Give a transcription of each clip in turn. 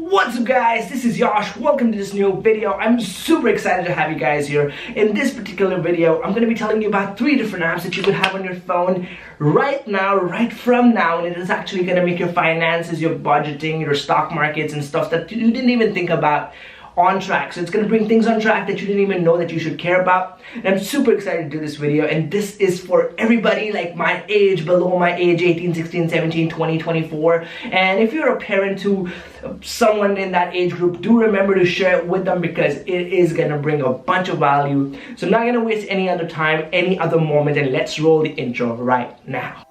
What's up guys, this is Yash. Welcome to this new video. I'm super excited to have you guys here. In this particular video, I'm going to be telling you about 3 different apps that you could have on your phone right now, right from now, and it is actually going to make your finances, your budgeting, your stock markets and stuff that you didn't even think about on track. So it's going to bring things on track that you didn't even know that you should care about. And I'm super excited to do this video, and this is for everybody like my age, below my age, 18, 16, 17, 20, 24. And if you're a parent to someone in that age group, do remember to share it with them because it is going to bring a bunch of value. So I'm not going to waste any other time, any other moment, and let's roll the intro right now.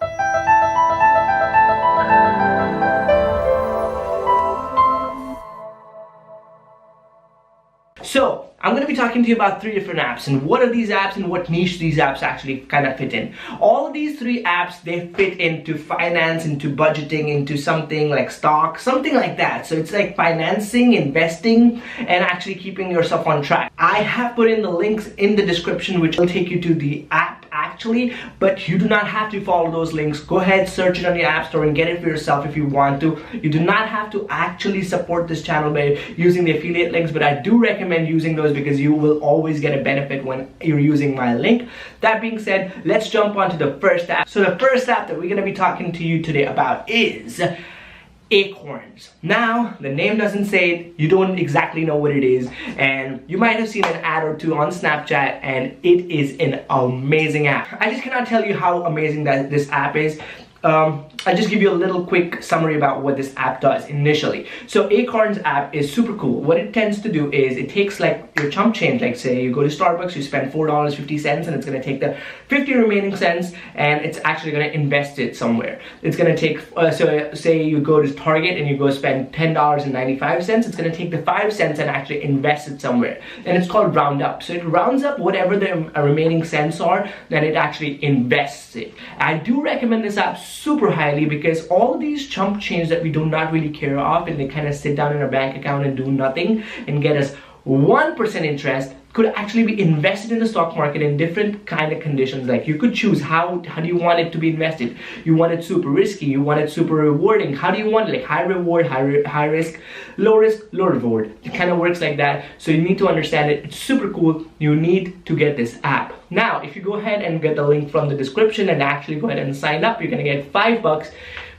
So, I'm going to be talking to you about 3 different apps and what are these apps and what niche these apps actually kind of fit in. All of these 3 apps, they fit into finance, into budgeting, into something like stock, something like that. So it's like financing, investing, and actually keeping yourself on track. I have put in the links in the description which will take you to the app actually, but you do not have to follow those links. Go ahead, search it on your app store and get it for yourself if you want to. You do not have to actually support this channel by using the affiliate links, but I do recommend using those because you will always get a benefit when you're using my link. That being said, let's jump on to the first app. So the first app that we're going to be talking to you today about is Acorns. Now, the name doesn't say it, you don't exactly know what it is, and you might have seen an ad or 2 on Snapchat, and it is an amazing app. I just cannot tell you how amazing that this app is. I'll just give you a little quick summary about what this app does initially. So Acorns app is super cool. What it tends to do is it takes like your chump change, like say you go to Starbucks, you spend $4.50 and it's going to take the 50 remaining cents and it's actually going to invest it somewhere. It's going to take, so say you go to Target and you go spend $10.95, it's going to take the 5 cents and actually invest it somewhere. And it's called round up. So it rounds up whatever the remaining cents are, then it actually invests it. I do recommend this app super highly because all of these chump change that we do not really care of and they kind of sit down in our bank account and do nothing and get us 1% interest could actually be invested in the stock market in different kind of conditions. Like you could choose how do you want it to be invested. You want it super risky, you want it super rewarding. How do you want it? Like high reward, high risk, low reward. It kind of works like that. So you need to understand it. It's super cool. You need to get this app. Now, if you go ahead and get the link from the description and actually go ahead and sign up, you're gonna get $5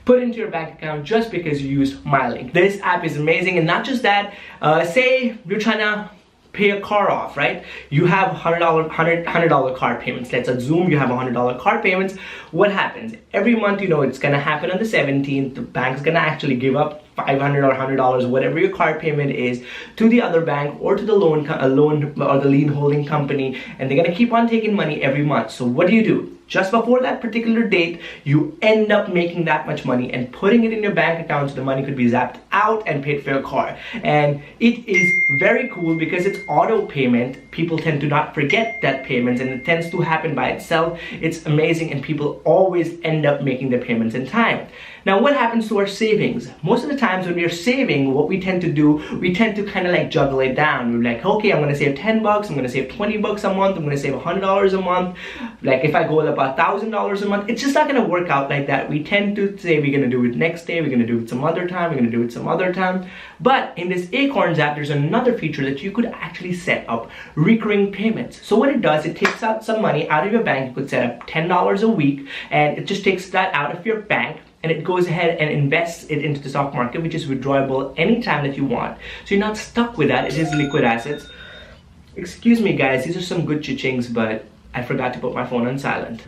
put into your bank account just because you used my link. This app is amazing, and not just that, say you're trying to pay a car off, right? You have $100 car payments. Let's assume you have $100 car payments. What happens? Every month, you know, it's gonna happen on the 17th. The bank's gonna actually give up $500 or $100, whatever your car payment is, to the other bank or to the loan or the lien holding company, and they're gonna keep on taking money every month. So what do? Just before that particular date, you end up making that much money and putting it in your bank account so the money could be zapped out and paid for your car. And it is very cool because it's auto payment. People tend to not forget that payments and it tends to happen by itself. It's amazing and people always end up making their payments in time. Now, what happens to our savings? Most of the times when we're saving, what we tend to do, we tend to kind of like juggle it down. We're like, okay, I'm gonna save 10 bucks, I'm gonna save 20 bucks a month, I'm gonna save $100 a month. Like if I go up $1,000 a month, it's just not gonna work out like that. We tend to say we're gonna do it next day, we're gonna do it some other time, we're gonna do it some other time. But in this Acorns app, there's another feature that you could actually set up recurring payments. So what it does, it takes out some money out of your bank. You could set up $10 a week and it just takes that out of your bank and it goes ahead and invests it into the stock market, which is withdrawable anytime that you want. So you're not stuck with that. It is liquid assets. Excuse me guys, these are some good cha-chings, but I forgot to put my phone on silent.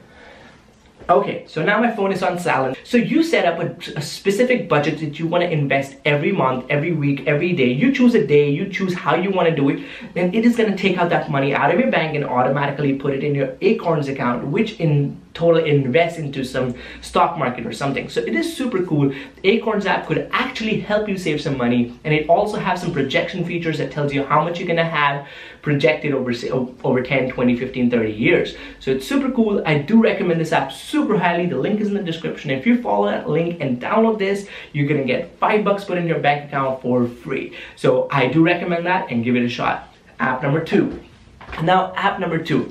Okay, so now my phone is on silent. So you set up a specific budget that you want to invest every month, every week, every day. You choose a day, you choose how you want to do it, and it is going to take out that money out of your bank and automatically put it in your Acorns account, which in total invest into some stock market or something. So it is super cool. The Acorns app could actually help you save some money, and it also has some projection features that tells you how much you're gonna have projected over 10, 20, 15, 30 years. So it's super cool. I do recommend this app super highly. The link is in the description. If you follow that link and download this, you're gonna get $5 put in your bank account for free. So I do recommend that and give it a shot. App number 2. Now, app number 2.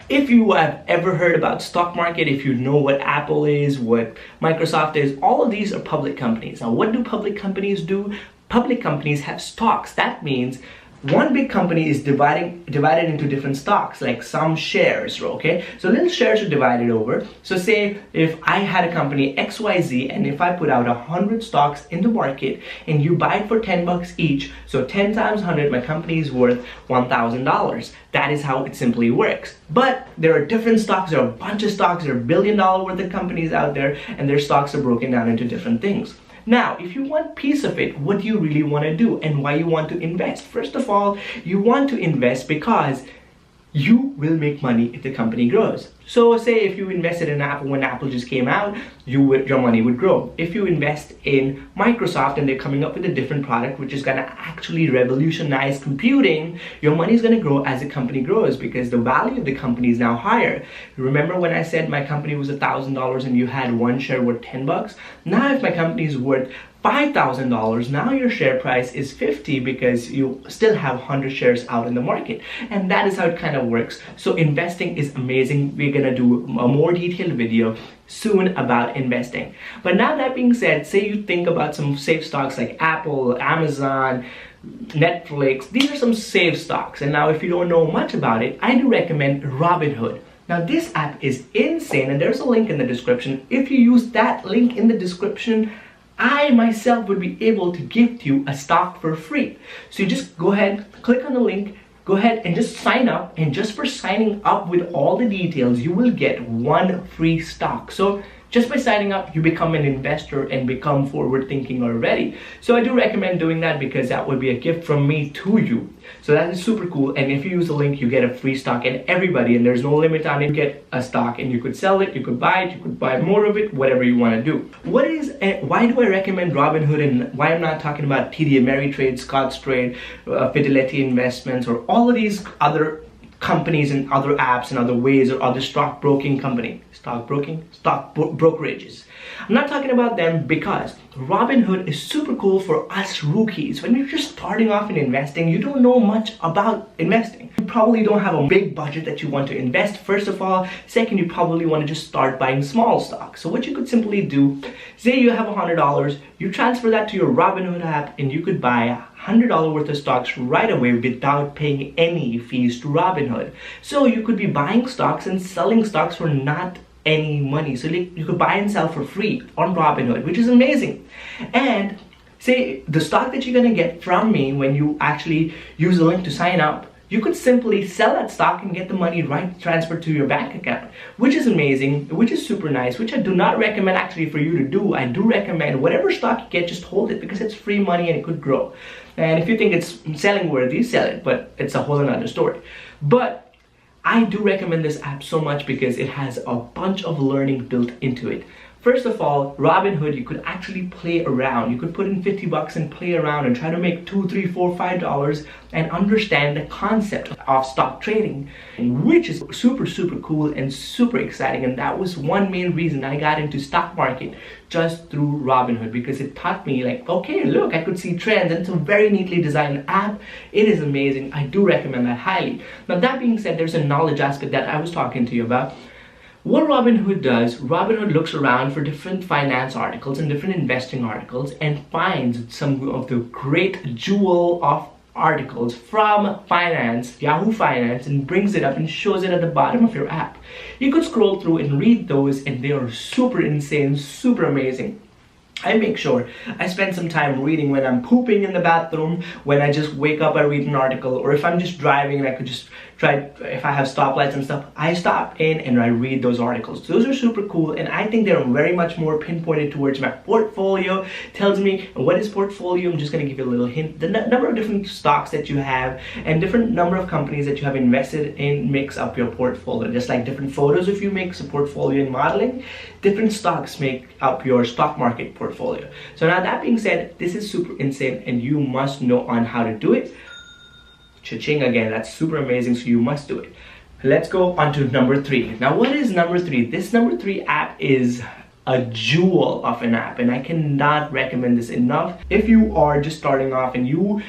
If you have ever heard about stock market, if you know what Apple is, what Microsoft is, all of these are public companies. Now, what do public companies do? public companies have stocks. That means one big company is divided into different stocks, like some shares, okay? So little shares are divided over. So say if I had a company XYZ, and if I put out 100 stocks in the market and you buy it for 10 bucks each, so 10 times 100, my company is worth $1,000. That is how it simply works. But there are different stocks, there are a bunch of stocks, there are $1 billion worth of companies out there, and their stocks are broken down into different things. Now, if you want a piece of it, what do you really want to do and why you want to invest? First of all, you want to invest because you will make money if the company grows. So say if you invested in Apple when Apple just came out, your money would grow. If you invest in Microsoft and they're coming up with a different product which is going to actually revolutionize computing, your money is going to grow as the company grows because the value of the company is now higher. Remember when I said my company was $1,000 and you had one share worth 10 bucks? Now if my company is worth $5,000, now your share price is 50 because you still have 100 shares out in the market. And that is how it kind of works. So investing is amazing. We're gonna do a more detailed video soon about investing. But now that being said, say you think about some safe stocks like Apple, Amazon, Netflix. These are some safe stocks. And now if you don't know much about it, I do recommend Robinhood. Now this app is insane and there's a link in the description. If you use that link in the description, I myself would be able to gift you a stock for free. So you just go ahead, click on the link, go ahead and just sign up, and just for signing up with all the details, you will get one free stock. So just by signing up, you become an investor and become forward thinking already. So I do recommend doing that because that would be a gift from me to you. So that is super cool. And if you use the link, you get a free stock, and everybody, and there's no limit on it, you get a stock and you could sell it, you could buy it, you could buy more of it, whatever you want to do. Why do I recommend Robinhood and why I'm not talking about TD Ameritrade, Scottrade, Fidelity Investments, or all of these other companies and other apps and other ways, or other stockbroking brokerages. I'm not talking about them because Robinhood is super cool for us rookies. When you're just starting off in investing, you don't know much about investing. You probably don't have a big budget that you want to invest, first of all. Second, you probably want to just start buying small stocks. So what you could simply do, say you have $100, you transfer that to your Robinhood app and you could buy $100 worth of stocks right away without paying any fees to Robinhood. So you could be buying stocks and selling stocks for not any money. So you could buy and sell for free on Robinhood, which is amazing. And say the stock that you're gonna get from me when you actually use the link to sign up, you could simply sell that stock and get the money right transferred to your bank account, which is amazing, which is super nice, which I do not recommend actually for you to do. I do recommend whatever stock you get, just hold it because it's free money and it could grow. And if you think it's selling worthy, sell it, but it's a whole another story. But I do recommend this app so much because it has a bunch of learning built into it. First of all, Robinhood, you could actually play around. You could put in 50 bucks and play around and try to make $2, $3, $4, $5 and understand the concept of stock trading, which is super, super cool and super exciting. And that was one main reason I got into stock market, just through Robinhood, because it taught me like, okay, look, I could see trends, and it's a very neatly designed app. It is amazing. I do recommend that highly. Now that being said, there's a knowledge aspect that I was talking to you about. What Robinhood does, Robinhood looks around for different finance articles and different investing articles and finds some of the great jewel of articles from finance, Yahoo Finance, and brings it up and shows it at the bottom of your app. You could scroll through and read those, and they are super insane, super amazing. I make sure I spend some time reading when I'm pooping in the bathroom, when I just wake up, I read an article, or if I'm just driving and I could just try, if I have stoplights and stuff, I stop in and I read those articles. Those are super cool, and I think they're very much more pinpointed towards my portfolio. Tells me what is portfolio. I'm just going to give you a little hint. The number of different stocks that you have and different number of companies that you have invested in makes up your portfolio. Just like different photos, if you make a portfolio in modeling, different stocks make up your stock market portfolio. So now that being said, this is super insane and you must know on how to do it. Cha-ching again, that's super amazing, so you must do it. Let's go on to number 3. Now what is number 3? This number 3 app is a jewel of an app, and I cannot recommend this enough. If you are just starting off and you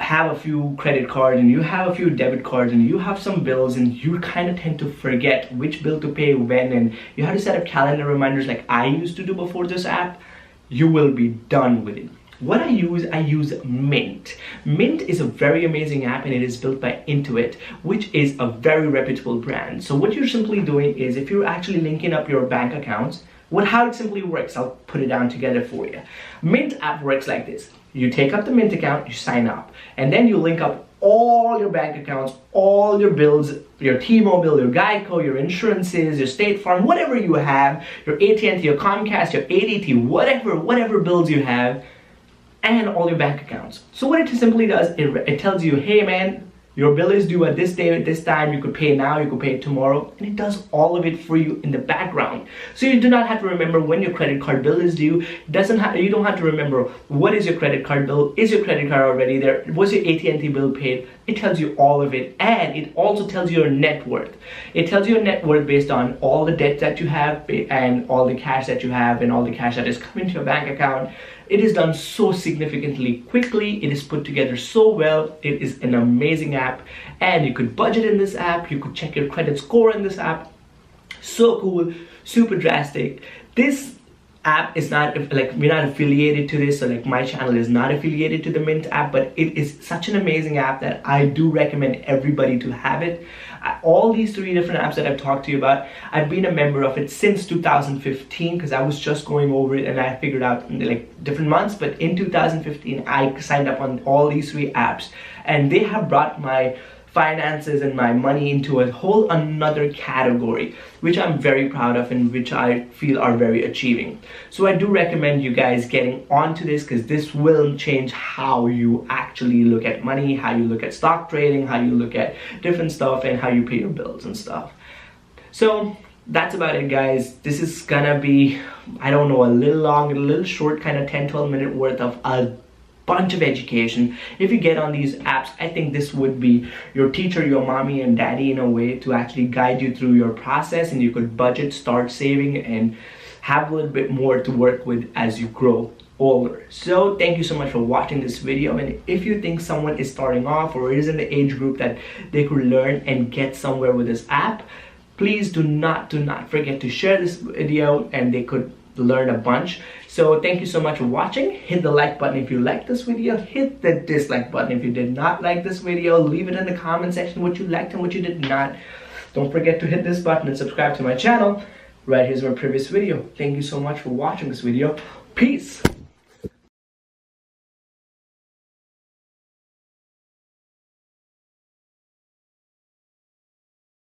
have a few credit cards and you have a few debit cards and you have some bills and you kind of tend to forget which bill to pay when, and you have to set up calendar reminders like I used to do before this app, you will be done with it. What I use Mint. Mint is a very amazing app, and it is built by Intuit, which is a very reputable brand. So what you're simply doing is, if you're actually linking up your bank accounts, how it simply works, I'll put it down together for you. Mint app works like this. You take up the Mint account, you sign up, and then you link up all your bank accounts, all your bills, your T-Mobile, your Geico, your insurances, your State Farm, whatever you have, your AT&T, your Comcast, your ADT, whatever bills you have, and all your bank accounts. So what it simply does, it tells you, hey man, your bill is due at this day, at this time, you could pay now, you could pay tomorrow, and it does all of it for you in the background. So you do not have to remember when your credit card bill is due. You don't have to remember what is your credit card bill, is your credit card already there, was your AT&T bill paid. It tells you all of it, and it also tells you your net worth. It tells you your net worth based on all the debt that you have and all the cash that you have and all the cash that is coming to your bank account. It is done so significantly quickly. It is put together so well. It is an amazing app, and you could budget in this app. You could check your credit score in this app. So cool, super drastic. This app is not, like, we're not affiliated to this, so like my channel is not affiliated to the Mint app, but it is such an amazing app that I do recommend everybody to have it. All these 3 different apps that I've talked to you about, I've been a member of it since 2015, because I was just going over it and I figured out like different months, but in 2015 I signed up on all these 3 apps, and they have brought my finances and my money into a whole another category, which I'm very proud of and which I feel are very achieving. So I do recommend you guys getting onto this, because this will change how you actually look at money, how you look at stock trading, how you look at different stuff, and how you pay your bills and stuff. So that's about it, guys. This is gonna be, I don't know, a little long, a little short, kind of 10-12 minute worth of a bunch of education. If you get on these apps, I think this would be your teacher, your mommy and daddy, in a way, to actually guide you through your process, and you could budget, start saving, and have a little bit more to work with as you grow older. So thank you so much for watching this video, and if you think someone is starting off or is in the age group that they could learn and get somewhere with this app, please do not forget to share this video, and they could learn a bunch. So thank you so much for watching. Hit the like button if you liked this video. Hit the dislike button if you did not like this video. Leave it in the comment section what you liked and what you did not. Don't forget to hit this button and subscribe to my channel. Right here's my previous video. Thank you so much for watching this video. Peace.